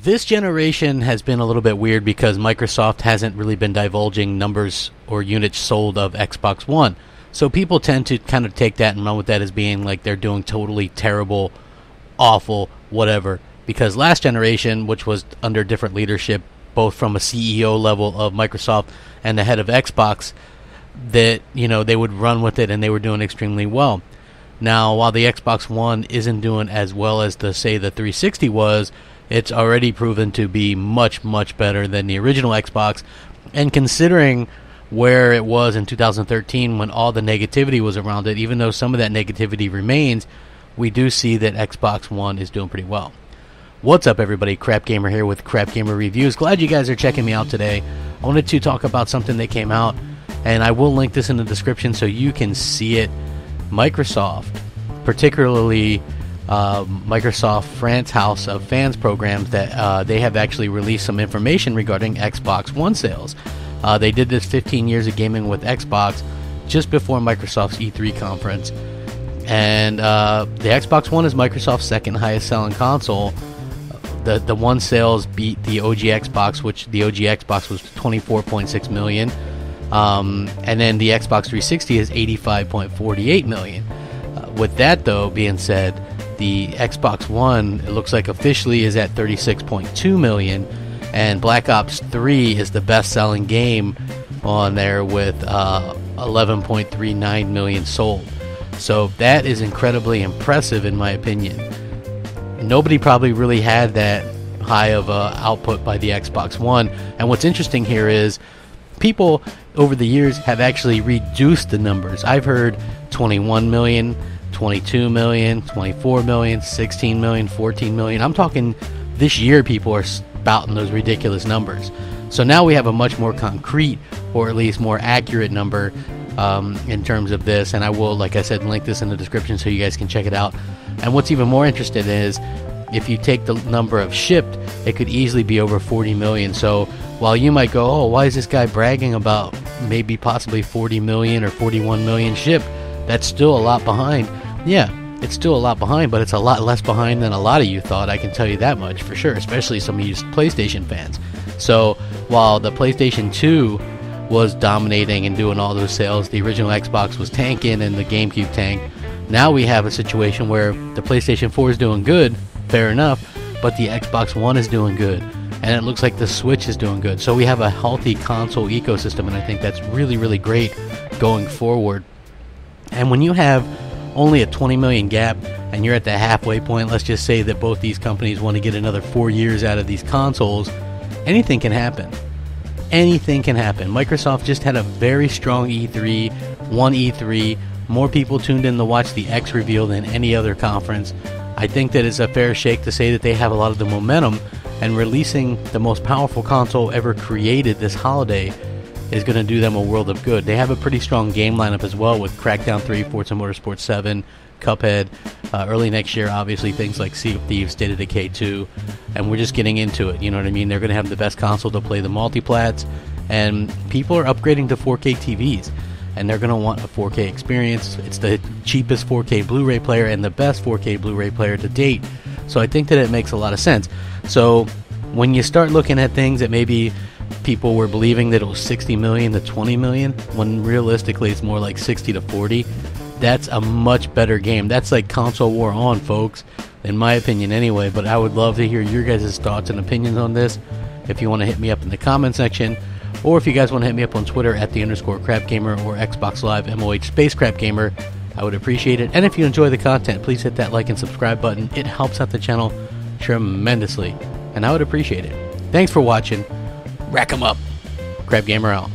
This generation has been a little bit weird because Microsoft hasn't really been divulging numbers or units sold of Xbox One. So people tend to kind of take that and run with that as being like they're doing totally terrible, awful, whatever. Because last generation, which was under different leadership, both from a CEO level of Microsoft and the head of Xbox, that, you know, they would run with it and they were doing extremely well. Now, while the Xbox One isn't doing as well as the 360 was, it's already proven to be much, much better than the original Xbox. And considering where it was in 2013 when all the negativity was around it, even though some of that negativity remains, we do see that Xbox One is doing pretty well. What's up, everybody? Crapgamer here with Crapgamer Reviews. Glad you guys are checking me out today. I wanted to talk about something that came out, and I will link this in the description so you can see it. Microsoft, particularly Microsoft France House of Fans programs, that they have actually released some information regarding Xbox One sales. They did this 15 years of gaming with Xbox just before Microsoft's E3 conference. And the Xbox One is Microsoft's second highest selling console. The One sales beat the OG Xbox, which the OG Xbox was 24.6 million. And then the Xbox 360 is 85.48 million. With that, though, being said, the Xbox One, it looks like officially is at 36.2 million. And Black Ops 3 is the best-selling game on there with 11.39 million sold. So that is incredibly impressive in my opinion. Nobody probably really had that high of output by the Xbox One. And what's interesting here is people over the years have actually reduced the numbers. I've heard 21 million, 22 million, 24 million, 16 million, 14 million. I'm talking this year people are spouting those ridiculous numbers. So now we have a much more concrete, or at least more accurate number in terms of this. And I will, like I said, link this in the description so you guys can check it out. And what's even more interesting is if you take the number of shipped, it could easily be over 40 million. So while you might go, oh, why is this guy bragging about maybe possibly 40 million or 41 million shipped? That's still a lot behind. Yeah, it's still a lot behind, but it's a lot less behind than a lot of you thought. I can tell you that much for sure, especially some of you PlayStation fans. So while the PlayStation 2 was dominating and doing all those sales, the original Xbox was tanking and the GameCube tanked. Now we have a situation where the PlayStation 4 is doing good, fair enough, but the Xbox One is doing good, and it looks like the Switch is doing good. So we have a healthy console ecosystem, and I think that's really, really great going forward. And when you have only a 20 million gap and you're at the halfway point, let's just say that both these companies want to get another 4 years out of these consoles, anything can happen. Anything can happen. Microsoft just had a very strong E3, one E3. More people tuned in to watch the X reveal than any other conference. I think that it's a fair shake to say that they have a lot of the momentum, and releasing the most powerful console ever created this holiday is going to do them a world of good. They have a pretty strong game lineup as well with Crackdown 3, Forza Motorsport 7, Cuphead. Early next year, obviously, things like Sea of Thieves, State of Decay 2, and we're just getting into it, you know what I mean? They're going to have the best console to play the multiplats, and people are upgrading to 4K TVs, and they're going to want a 4K experience. It's the cheapest 4K Blu-ray player and the best 4K Blu-ray player to date, so I think that it makes a lot of sense. So when you start looking at things that maybe people were believing that it was 60 million to 20 million, when realistically it's more like 60 to 40, that's a much better game. That's like console war on, folks, in my opinion anyway. But I would love to hear your guys' thoughts and opinions on this. If you want to hit me up in the comment section, or if you guys want to hit me up on Twitter at @the_Crapgamer or Xbox Live MOH Crapgamer, I would appreciate it. And if you enjoy the content, please hit that like and subscribe button. It helps out the channel tremendously, and I would appreciate it. Thanks for watching. Rack 'em up. Crapgamer out.